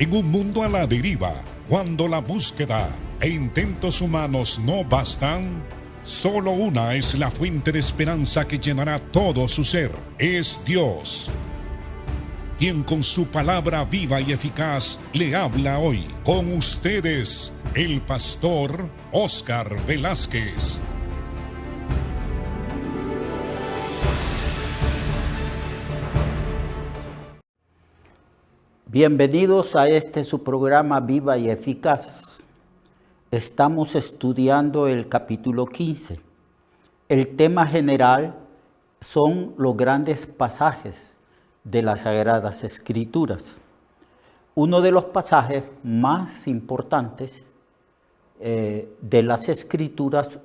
En un mundo a la deriva, cuando la búsqueda e intentos humanos no bastan, solo una es la fuente de esperanza que llenará todo su ser. Es Dios, quien con su palabra viva y eficaz le habla hoy. Con ustedes, el pastor Óscar Velázquez. Bienvenidos a su programa Viva y Eficaz. Estamos estudiando el capítulo 15. El tema general son los grandes pasajes de las Sagradas Escrituras. Uno de los pasajes más importantes de las Escrituras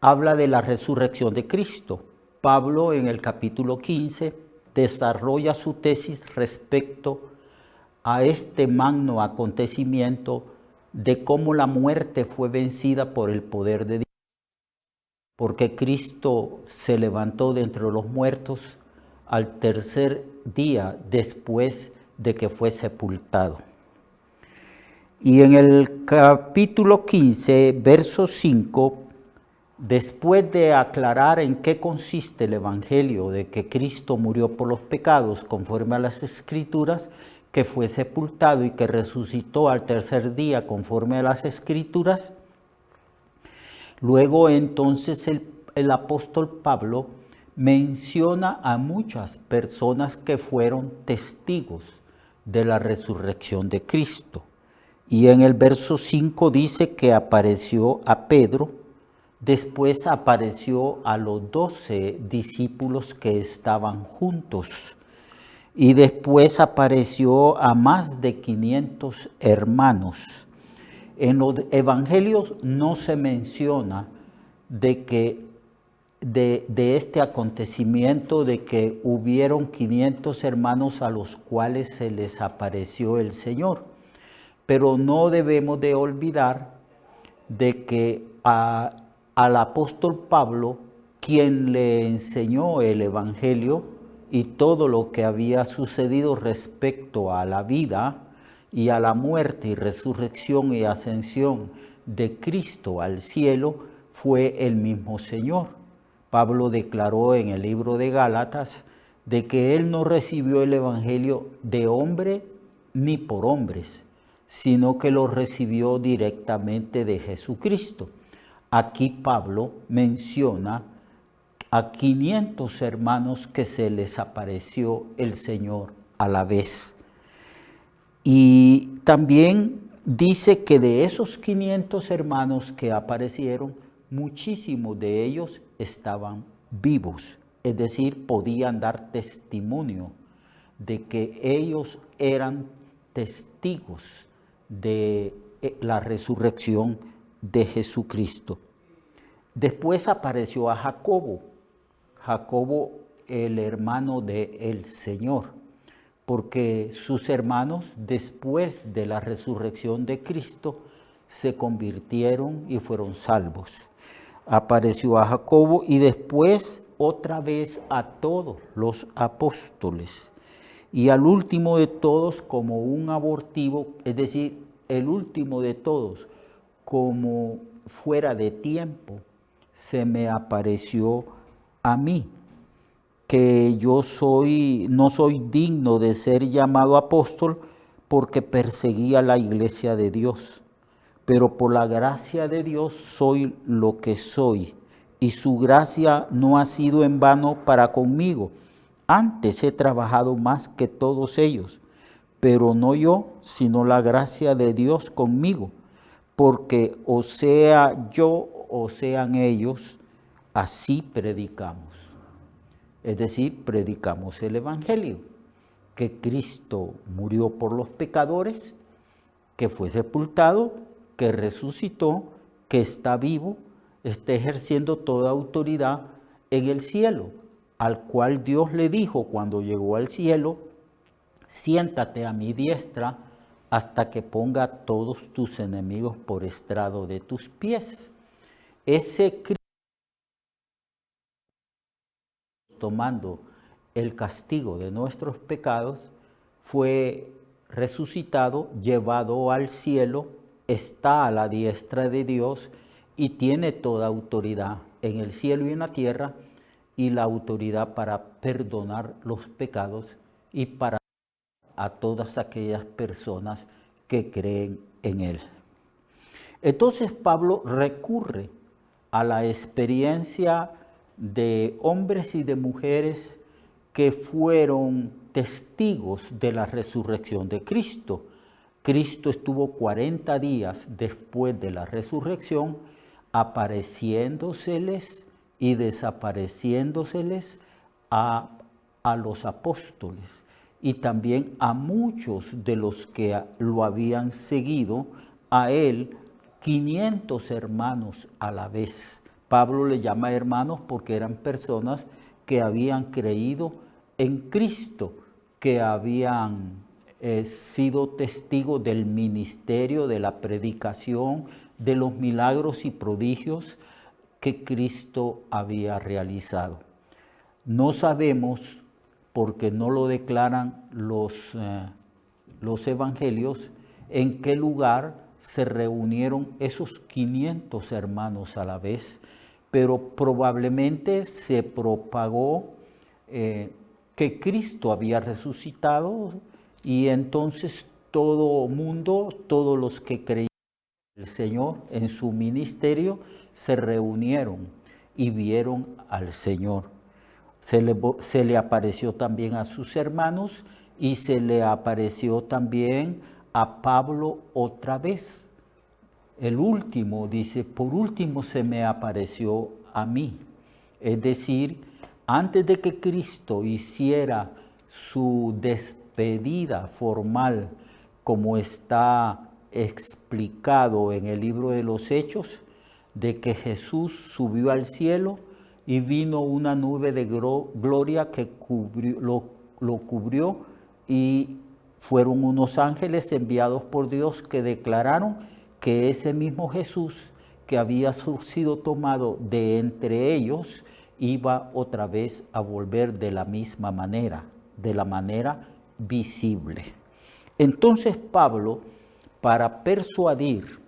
habla de la resurrección de Cristo. Pablo en el capítulo 15 desarrolla su tesis respecto a este magno acontecimiento de cómo la muerte fue vencida por el poder de Dios, porque Cristo se levantó de entre los muertos al tercer día después de que fue sepultado. Y en el capítulo 15, verso 5, después de aclarar en qué consiste el evangelio de que Cristo murió por los pecados conforme a las Escrituras, que fue sepultado y que resucitó al tercer día conforme a las Escrituras, luego entonces el apóstol Pablo menciona a muchas personas que fueron testigos de la resurrección de Cristo. Y en el verso 5 dice que apareció a Pedro. Después apareció a los 12 discípulos que estaban juntos y después apareció a más de 500 hermanos. En los evangelios no se menciona de este acontecimiento de que hubieron 500 hermanos a los cuales se les apareció el Señor, pero no debemos de olvidar de que al apóstol Pablo, quien le enseñó el evangelio y todo lo que había sucedido respecto a la vida y a la muerte y resurrección y ascensión de Cristo al cielo, fue el mismo Señor. Pablo declaró en el libro de Gálatas de que él no recibió el evangelio de hombre ni por hombres, sino que lo recibió directamente de Jesucristo. Aquí Pablo menciona a 500 hermanos que se les apareció el Señor a la vez. Y también dice que de esos 500 hermanos que aparecieron, muchísimos de ellos estaban vivos, es decir, podían dar testimonio de que ellos eran testigos de la resurrección de Jesucristo. Después apareció a Jacobo, el hermano del Señor, porque sus hermanos después de la resurrección de Cristo se convirtieron y fueron salvos. Apareció a Jacobo y después otra vez a todos los apóstoles. Y al último de todos como un abortivo, es decir, el último de todos como fuera de tiempo, se me apareció a mí, que yo no soy digno de ser llamado apóstol porque perseguía la iglesia de Dios, pero por la gracia de Dios soy lo que soy, y su gracia no ha sido en vano para conmigo. Antes he trabajado más que todos ellos, pero no yo, sino la gracia de Dios conmigo, porque o sea yo o sean ellos, así predicamos. Es decir, predicamos el evangelio, que Cristo murió por los pecadores, que fue sepultado, que resucitó, que está vivo, está ejerciendo toda autoridad en el cielo, al cual Dios le dijo cuando llegó al cielo: siéntate a mi diestra hasta que ponga a todos tus enemigos por estrado de tus pies. Ese Cristo tomando el castigo de nuestros pecados fue resucitado, llevado al cielo, está a la diestra de Dios y tiene toda autoridad en el cielo y en la tierra, y la autoridad para perdonar los pecados y para a todas aquellas personas que creen en Él. Entonces Pablo recurre a la experiencia de hombres y de mujeres que fueron testigos de la resurrección de Cristo. Cristo estuvo 40 días después de la resurrección apareciéndoseles y desapareciéndoseles a los apóstoles y también a muchos de los que lo habían seguido a él, 500 hermanos a la vez. Pablo le llama hermanos porque eran personas que habían creído en Cristo, que habían sido testigos del ministerio, de la predicación, de los milagros y prodigios que Cristo había realizado. No sabemos, porque no lo declaran los evangelios, en qué lugar se reunieron esos 500 hermanos a la vez, pero probablemente se propagó que Cristo había resucitado, y entonces todo mundo, todos los que creían en el Señor en su ministerio, se reunieron y vieron al Señor. Se le apareció también a sus hermanos y se le apareció también a Pablo otra vez. El último, dice, por último se me apareció a mí. Es decir, antes de que Cristo hiciera su despedida formal, como está explicado en el libro de los Hechos, de que Jesús subió al cielo y vino una nube de gloria que lo cubrió, y fueron unos ángeles enviados por Dios que declararon que ese mismo Jesús que había sido tomado de entre ellos iba otra vez a volver de la misma manera, de la manera visible. Entonces Pablo, para persuadir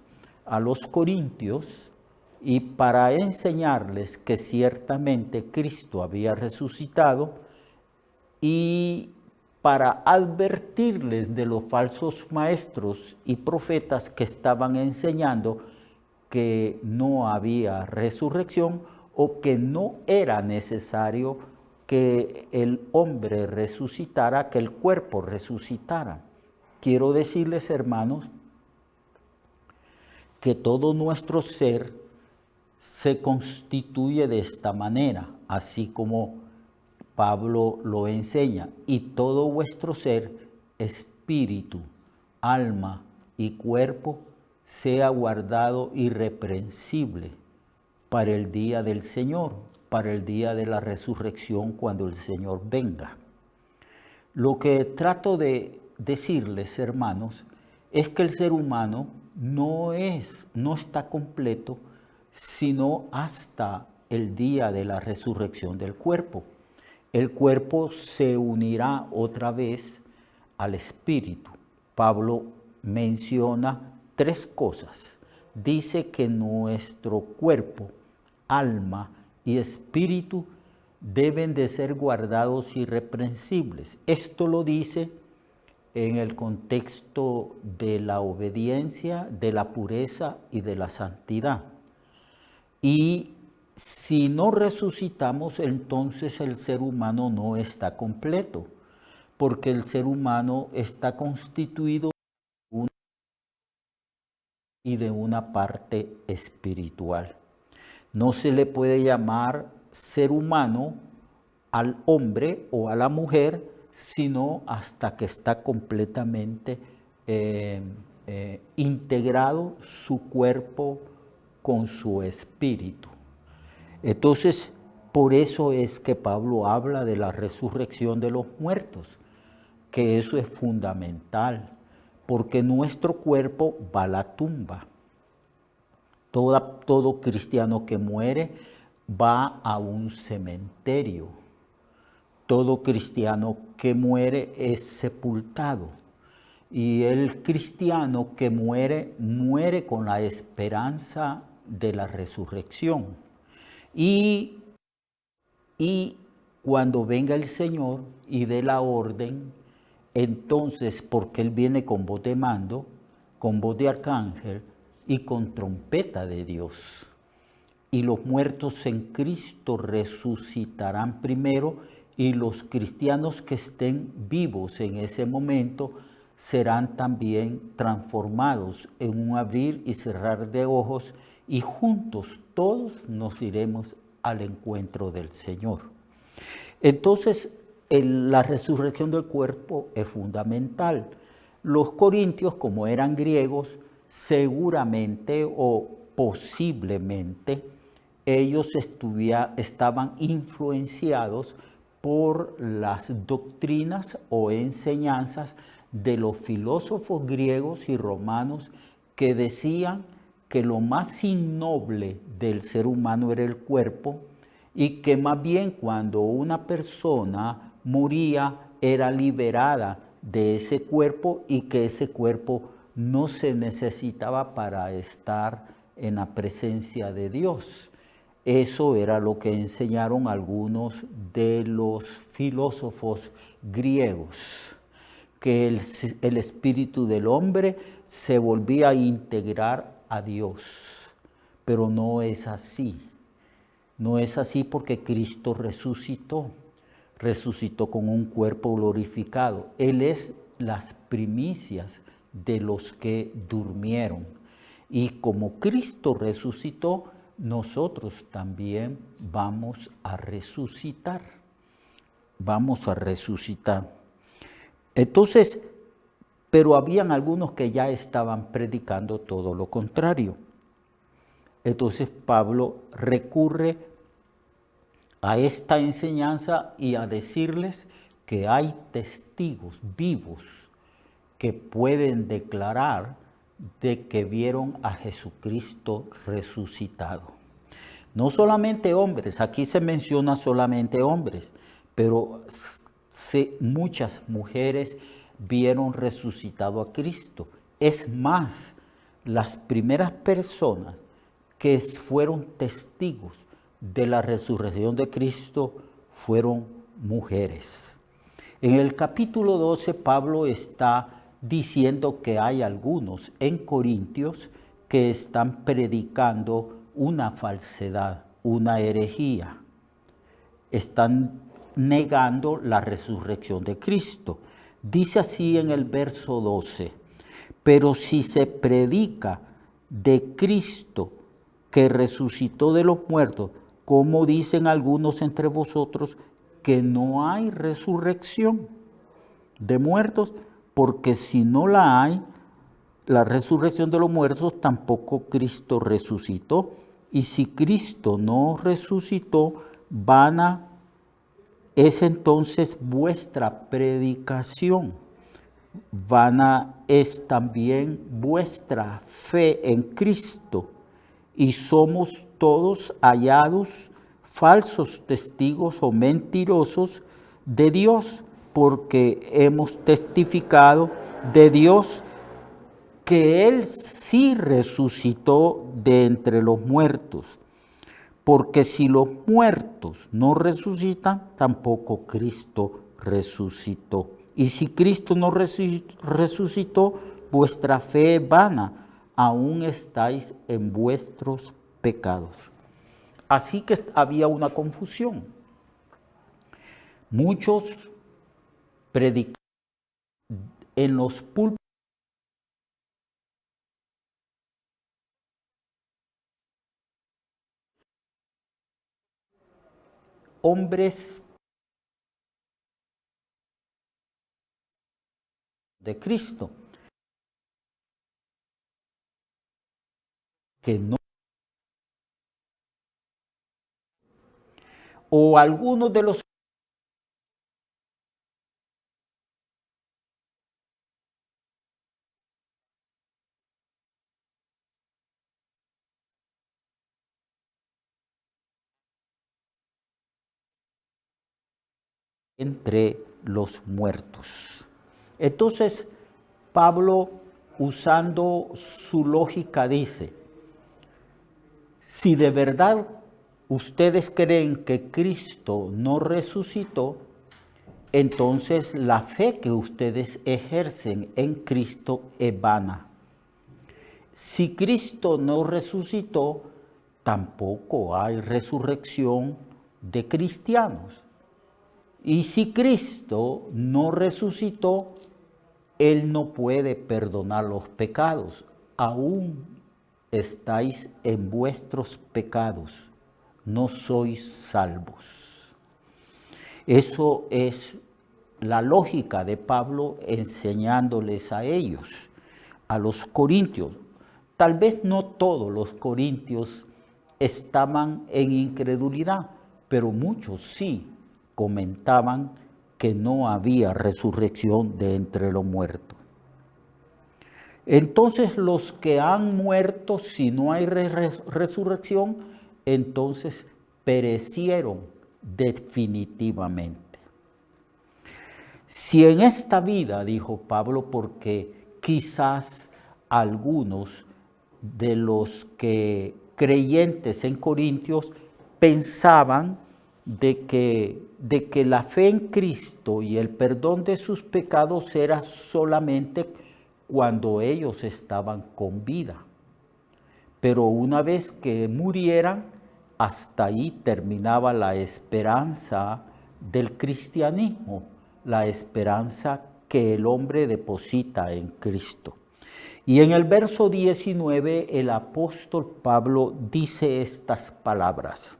a los corintios y para enseñarles que ciertamente Cristo había resucitado, y para advertirles de los falsos maestros y profetas que estaban enseñando que no había resurrección o que no era necesario que el hombre resucitara, que el cuerpo resucitara. Quiero decirles, hermanos, que todo nuestro ser se constituye de esta manera, así como Pablo lo enseña, y todo vuestro ser, espíritu, alma y cuerpo, sea guardado irreprensible para el día del Señor, para el día de la resurrección, cuando el Señor venga. Lo que trato de decirles, hermanos, es que el ser humano no está completo sino hasta el día de la resurrección del cuerpo. El cuerpo se unirá otra vez al espíritu. Pablo menciona 3 cosas. Dice que nuestro cuerpo, alma y espíritu deben de ser guardados irreprensibles. Esto lo dice en el contexto de la obediencia, de la pureza y de la santidad. Y si no resucitamos, entonces el ser humano no está completo, porque el ser humano está constituido de una parte espiritual. No se le puede llamar ser humano al hombre o a la mujer, sino hasta que está completamente integrado su cuerpo con su espíritu. Entonces, por eso es que Pablo habla de la resurrección de los muertos, que eso es fundamental, porque nuestro cuerpo va a la tumba. Todo cristiano que muere va a un cementerio. Todo cristiano que muere es sepultado. Y el cristiano que muere, muere con la esperanza de la resurrección. Y, y cuando venga el Señor y dé la orden, entonces, porque Él viene con voz de mando, con voz de arcángel y con trompeta de Dios. Y los muertos en Cristo resucitarán primero, y los cristianos que estén vivos en ese momento serán también transformados en un abrir y cerrar de ojos, y juntos todos nos iremos al encuentro del Señor. Entonces, la resurrección del cuerpo es fundamental. Los corintios, como eran griegos, seguramente o posiblemente ellos estaban influenciados por las doctrinas o enseñanzas de los filósofos griegos y romanos que decían que lo más innoble del ser humano era el cuerpo, y que más bien cuando una persona moría era liberada de ese cuerpo, y que ese cuerpo no se necesitaba para estar en la presencia de Dios. Eso era lo que enseñaron algunos de los filósofos griegos, que el espíritu del hombre se volvía a integrar a Dios. Pero no es así. No es así, porque Cristo resucitó con un cuerpo glorificado. Él es las primicias de los que durmieron. Y como Cristo resucitó, nosotros también vamos a resucitar. Vamos a resucitar. Entonces, pero habían algunos que ya estaban predicando todo lo contrario. Entonces Pablo recurre a esta enseñanza y a decirles que hay testigos vivos que pueden declarar de que vieron a Jesucristo resucitado. No solamente hombres, aquí se menciona solamente hombres, pero muchas mujeres vieron resucitado a Cristo. Es más, las primeras personas que fueron testigos de la resurrección de Cristo fueron mujeres. En el capítulo 12, Pablo está diciendo que hay algunos en Corintios que están predicando una falsedad, una herejía. Están negando la resurrección de Cristo. Dice así en el verso 12: pero si se predica de Cristo que resucitó de los muertos, como dicen algunos entre vosotros que no hay resurrección de muertos, porque si no la hay, la resurrección de los muertos, tampoco Cristo resucitó. Y si Cristo no resucitó, vana es entonces vuestra predicación. Vana es también vuestra fe en Cristo. Y somos todos hallados falsos testigos o mentirosos de Dios, porque hemos testificado de Dios que Él sí resucitó de entre los muertos. Porque si los muertos no resucitan, tampoco Cristo resucitó. Y si Cristo no resucitó, vuestra fe es vana, aún estáis en vuestros pecados. Así que había una confusión. Muchos predicaban en los púlpitos hombres de Cristo que no, o algunos de los entre los muertos. Entonces, Pablo, usando su lógica, dice, si de verdad ustedes creen que Cristo no resucitó, entonces la fe que ustedes ejercen en Cristo es vana. Si Cristo no resucitó, tampoco hay resurrección de cristianos. Y si Cristo no resucitó, Él no puede perdonar los pecados. Aún estáis en vuestros pecados, no sois salvos. Eso es la lógica de Pablo enseñándoles a ellos, a los corintios. Tal vez no todos los corintios estaban en incredulidad, pero muchos sí comentaban que no había resurrección de entre los muertos. Entonces los que han muerto, si no hay resurrección, entonces perecieron definitivamente. Si en esta vida, dijo Pablo, porque quizás algunos de los que creyentes en Corintios pensaban de que la fe en Cristo y el perdón de sus pecados era solamente cuando ellos estaban con vida. Pero una vez que murieran, hasta ahí terminaba la esperanza del cristianismo, la esperanza que el hombre deposita en Cristo. Y en el verso 19 el apóstol Pablo dice estas palabras.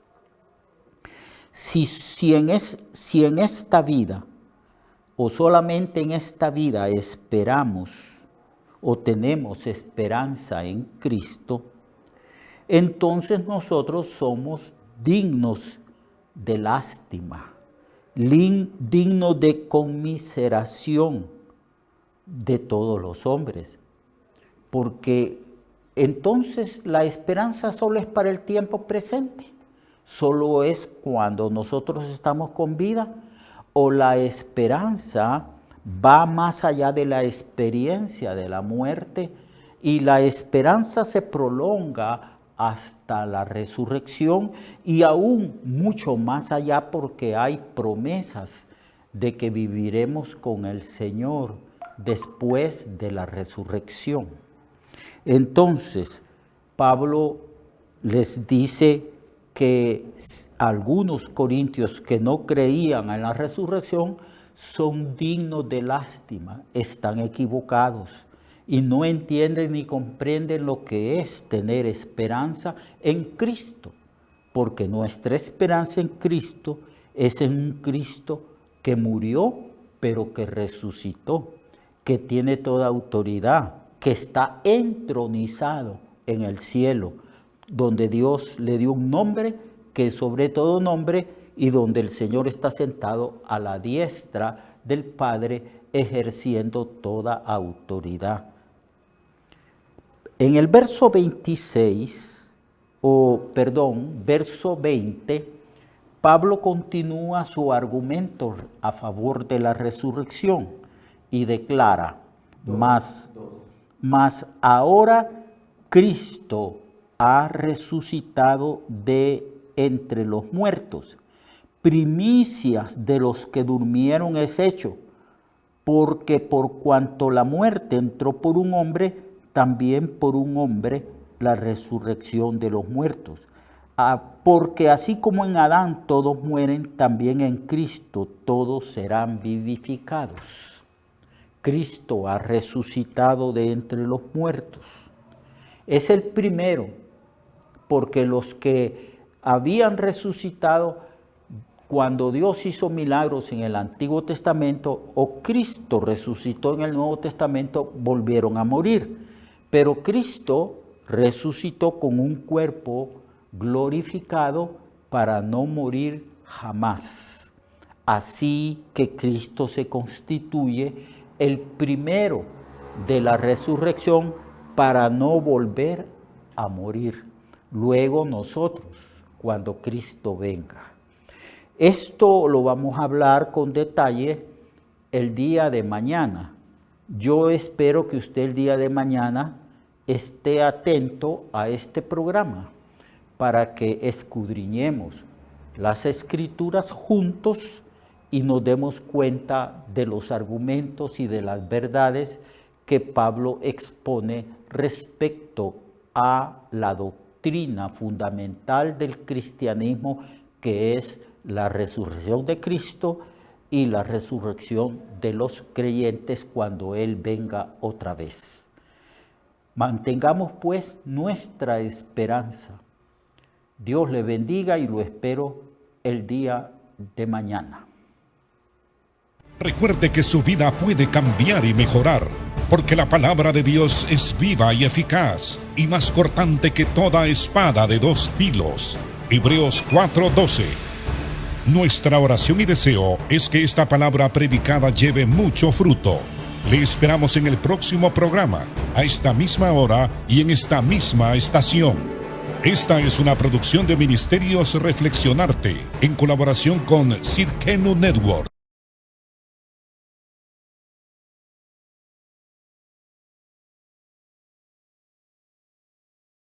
Si en esta vida, o solamente en esta vida, esperamos o tenemos esperanza en Cristo, entonces nosotros somos dignos de lástima, dignos de conmiseración de todos los hombres. Porque entonces la esperanza solo es para el tiempo presente, solo es cuando nosotros estamos con vida, o la esperanza va más allá de la experiencia de la muerte y la esperanza se prolonga hasta la resurrección y aún mucho más allá, porque hay promesas de que viviremos con el Señor después de la resurrección. Entonces, Pablo les dice que algunos corintios que no creían en la resurrección son dignos de lástima, están equivocados y no entienden ni comprenden lo que es tener esperanza en Cristo, porque nuestra esperanza en Cristo es en un Cristo que murió, pero que resucitó, que tiene toda autoridad, que está entronizado en el cielo, donde Dios le dio un nombre que es sobre todo nombre y donde el Señor está sentado a la diestra del Padre ejerciendo toda autoridad. En el verso 20, Pablo continúa su argumento a favor de la resurrección y declara, mas ahora Cristo ha resucitado de entre los muertos, primicias de los que durmieron es hecho, porque por cuanto la muerte entró por un hombre, también por un hombre la resurrección de los muertos. Porque así como en Adán todos mueren, también en Cristo todos serán vivificados. Cristo ha resucitado de entre los muertos. Es el primero, porque los que habían resucitado cuando Dios hizo milagros en el Antiguo Testamento o Cristo resucitó en el Nuevo Testamento, volvieron a morir. Pero Cristo resucitó con un cuerpo glorificado para no morir jamás. Así que Cristo se constituye el primero de la resurrección para no volver a morir. Luego nosotros, cuando Cristo venga. Esto lo vamos a hablar con detalle el día de mañana. Yo espero que usted el día de mañana esté atento a este programa para que escudriñemos las Escrituras juntos y nos demos cuenta de los argumentos y de las verdades que Pablo expone respecto a la doctrina fundamental del cristianismo, que es la resurrección de Cristo y la resurrección de los creyentes cuando Él venga otra vez. Mantengamos pues nuestra esperanza. Dios le bendiga y lo espero el día de mañana. Recuerde que su vida puede cambiar y mejorar, porque la palabra de Dios es viva y eficaz, y más cortante que toda espada de dos filos. Hebreos 4:12. Nuestra oración y deseo es que esta palabra predicada lleve mucho fruto. Le esperamos en el próximo programa, a esta misma hora y en esta misma estación. Esta es una producción de Ministerios Reflexionarte, en colaboración con Sirkenu Network.